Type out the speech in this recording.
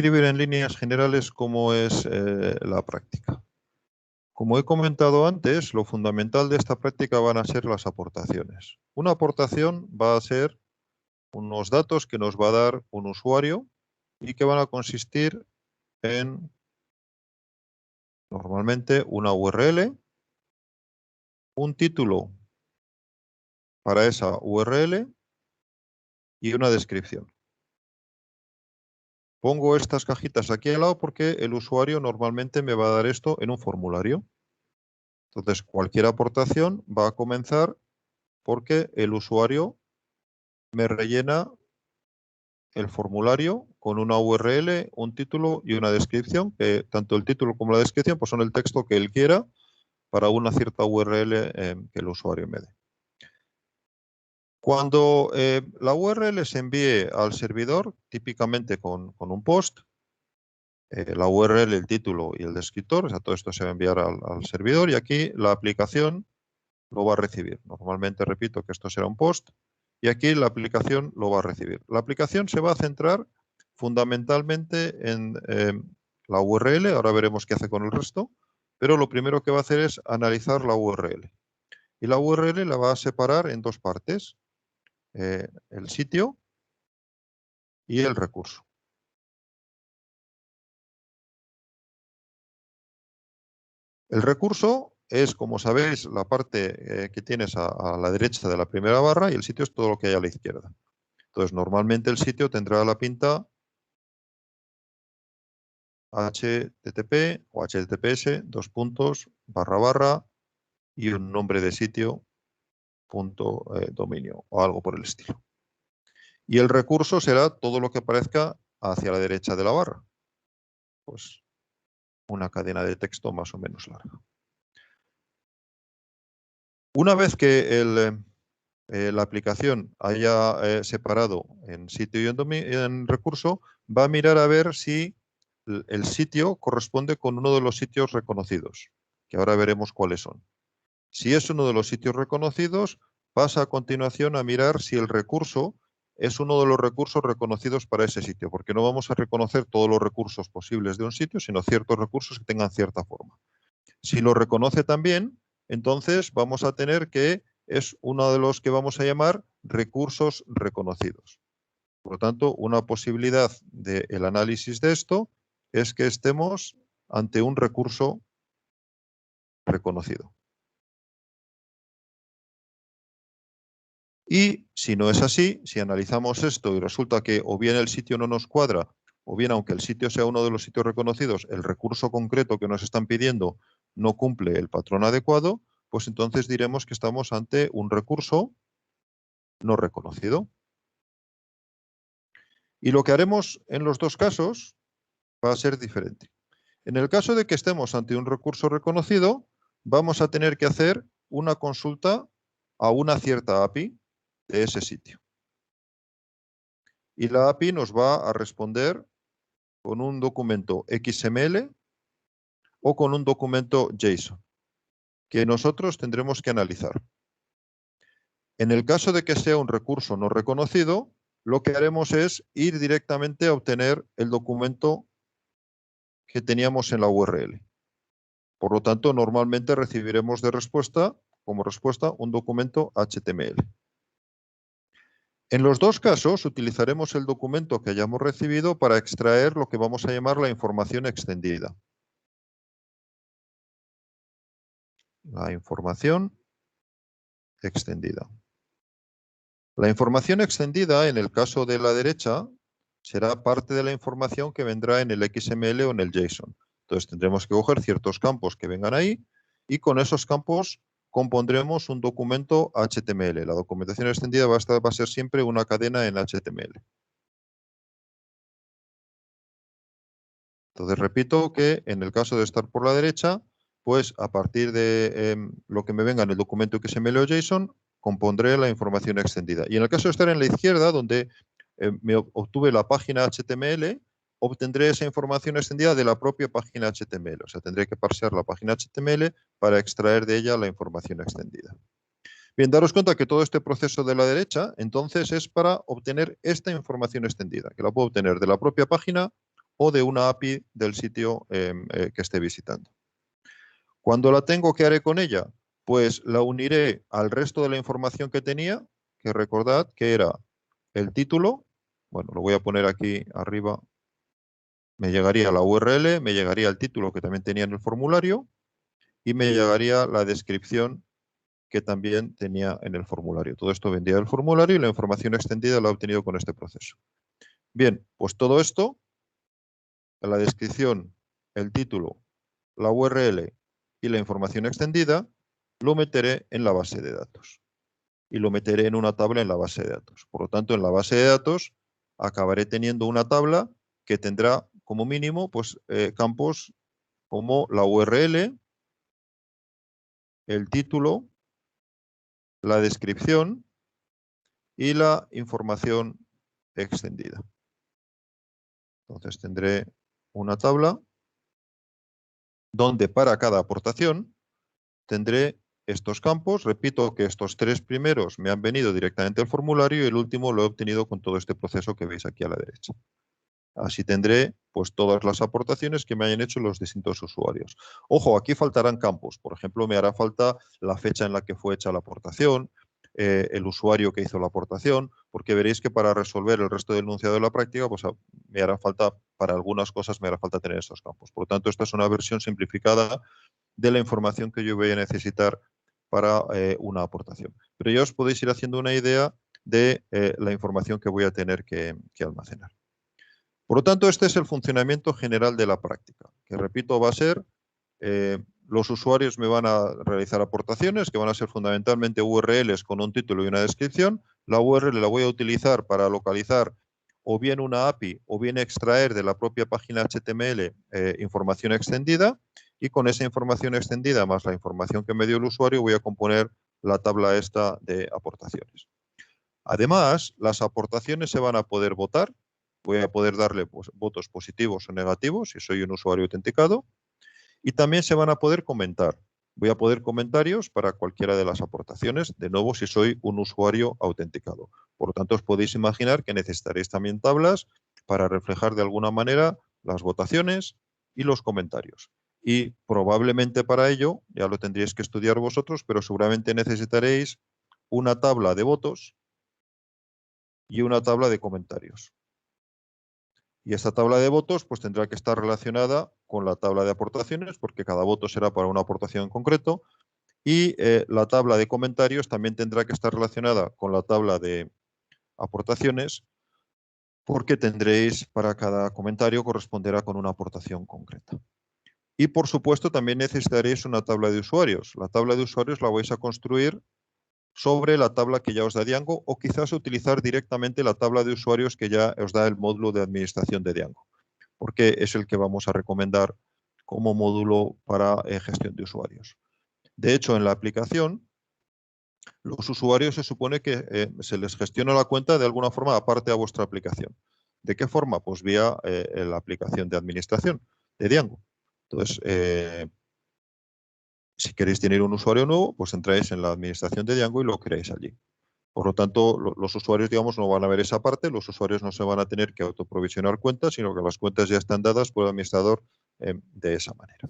describir en líneas generales cómo es la práctica. Como he comentado antes, lo fundamental de esta práctica van a ser las aportaciones. Una aportación va a ser unos datos que nos va a dar un usuario y que van a consistir en normalmente una URL, un título para esa URL y una descripción. Pongo estas cajitas aquí al lado porque el usuario normalmente me va a dar esto en un formulario. Entonces, cualquier aportación va a comenzar porque el usuario me rellena el formulario con una URL, un título y una descripción, que tanto el título como la descripción pues son el texto que él quiera para una cierta URL que el usuario me dé. Cuando la URL se envíe al servidor, típicamente con un post, la URL, el título y el descriptor, o sea, todo esto se va a enviar al servidor y aquí la aplicación lo va a recibir. Normalmente repito que esto será un post y aquí la aplicación lo va a recibir. La aplicación se va a centrar fundamentalmente en la URL, ahora veremos qué hace con el resto, pero lo primero que va a hacer es analizar la URL. Y la URL la va a separar en dos partes, el sitio y el recurso. El recurso es, como sabéis, la parte que tienes a la derecha de la primera barra y el sitio es todo lo que hay a la izquierda. Entonces, normalmente el sitio tendrá la pinta HTTP o HTTPS, dos puntos, barra barra y un nombre de sitio, punto dominio o algo por el estilo. Y el recurso será todo lo que aparezca hacia la derecha de la barra. Pues una cadena de texto más o menos larga. Una vez que la aplicación haya separado en sitio y en recurso, va a mirar a ver si el sitio corresponde con uno de los sitios reconocidos, que ahora veremos cuáles son. Si es uno de los sitios reconocidos, pasa a continuación a mirar si el recurso es uno de los recursos reconocidos para ese sitio, porque no vamos a reconocer todos los recursos posibles de un sitio, sino ciertos recursos que tengan cierta forma. Si lo reconoce también, entonces vamos a tener que es uno de los que vamos a llamar recursos reconocidos. Por lo tanto, una posibilidad del análisis de esto es que estemos ante un recurso reconocido. Y si no es así, si analizamos esto y resulta que o bien el sitio no nos cuadra, o bien aunque el sitio sea uno de los sitios reconocidos, el recurso concreto que nos están pidiendo no cumple el patrón adecuado, pues entonces diremos que estamos ante un recurso no reconocido. Y lo que haremos en los dos casos va a ser diferente. En el caso de que estemos ante un recurso reconocido, vamos a tener que hacer una consulta a una cierta API de ese sitio. Y la API nos va a responder con un documento XML o con un documento JSON, que nosotros tendremos que analizar. En el caso de que sea un recurso no reconocido, lo que haremos es ir directamente a obtener el documento que teníamos en la URL. Por lo tanto, normalmente recibiremos como respuesta un documento HTML. En los dos casos utilizaremos el documento que hayamos recibido para extraer lo que vamos a llamar la información extendida. La información extendida. La información extendida, en el caso de la derecha, será parte de la información que vendrá en el XML o en el JSON. Entonces tendremos que coger ciertos campos que vengan ahí y con esos campos compondremos un documento HTML. La documentación extendida va a ser siempre una cadena en HTML. Entonces repito que en el caso de estar por la derecha, pues a partir de lo que me venga en el documento XML o JSON, compondré la información extendida. Y en el caso de estar en la izquierda, donde me obtuve la página HTML, obtendré esa información extendida de la propia página HTML. O sea, tendré que parsear la página HTML para extraer de ella la información extendida. Bien, daros cuenta que todo este proceso de la derecha, entonces, es para obtener esta información extendida, que la puedo obtener de la propia página o de una API del sitio que esté visitando. Cuando la tengo, ¿qué haré con ella? Pues la uniré al resto de la información que tenía, que recordad que era el título. Bueno, lo voy a poner aquí arriba. Me llegaría la URL, me llegaría el título que también tenía en el formulario y me llegaría la descripción que también tenía en el formulario. Todo esto vendría del formulario y la información extendida la he obtenido con este proceso. Bien, pues todo esto, la descripción, el título, la URL y la información extendida, lo meteré en la base de datos. Y lo meteré en una tabla en la base de datos. Por lo tanto, en la base de datos acabaré teniendo una tabla que tendrá como mínimo pues, campos como la URL, el título, la descripción y la información extendida. Entonces tendré una tabla donde para cada aportación tendré estos campos. Repito que estos tres primeros me han venido directamente al formulario y el último lo he obtenido con todo este proceso que veis aquí a la derecha. Así tendré pues todas las aportaciones que me hayan hecho los distintos usuarios. Ojo, aquí faltarán campos. Por ejemplo, me hará falta la fecha en la que fue hecha la aportación, el usuario que hizo la aportación, porque veréis que para resolver el resto del enunciado de la práctica, pues me hará falta, para algunas cosas me hará falta tener estos campos. Por lo tanto, esta es una versión simplificada de la información que yo voy a necesitar para una aportación. Pero ya os podéis ir haciendo una idea de la información que voy a tener que almacenar. Por lo tanto, este es el funcionamiento general de la práctica, que repito va a ser, los usuarios me van a realizar aportaciones que van a ser fundamentalmente URLs con un título y una descripción. La URL la voy a utilizar para localizar o bien una API o bien extraer de la propia página HTML información extendida, y con esa información extendida más la información que me dio el usuario voy a componer la tabla esta de aportaciones. Además, las aportaciones se van a poder votar. Voy a poder darle pues, votos positivos o negativos si soy un usuario autenticado. Y también se van a poder comentar. Voy a poder comentarios para cualquiera de las aportaciones, de nuevo si soy un usuario autenticado. Por lo tanto, os podéis imaginar que necesitaréis también tablas para reflejar de alguna manera las votaciones y los comentarios. Y probablemente para ello, ya lo tendríais que estudiar vosotros, pero seguramente necesitaréis una tabla de votos y una tabla de comentarios. Y esta tabla de votos pues tendrá que estar relacionada con la tabla de aportaciones, porque cada voto será para una aportación en concreto, y la tabla de comentarios también tendrá que estar relacionada con la tabla de aportaciones, porque tendréis para cada comentario corresponderá con una aportación concreta. Y por supuesto también necesitaréis una tabla de usuarios. La tabla de usuarios la vais a construir sobre la tabla que ya os da Django, o quizás utilizar directamente la tabla de usuarios que ya os da el módulo de administración de Django, porque es el que vamos a recomendar como módulo para gestión de usuarios. De hecho, en la aplicación, los usuarios se supone que se les gestiona la cuenta de alguna forma aparte a vuestra aplicación. ¿De qué forma? Pues vía la aplicación de administración de Django. Entonces, si queréis tener un usuario nuevo, pues entráis en la administración de Django y lo creáis allí. Por lo tanto, los usuarios, digamos, no van a ver esa parte, los usuarios no se van a tener que autoprovisionar cuentas, sino que las cuentas ya están dadas por el administrador de esa manera.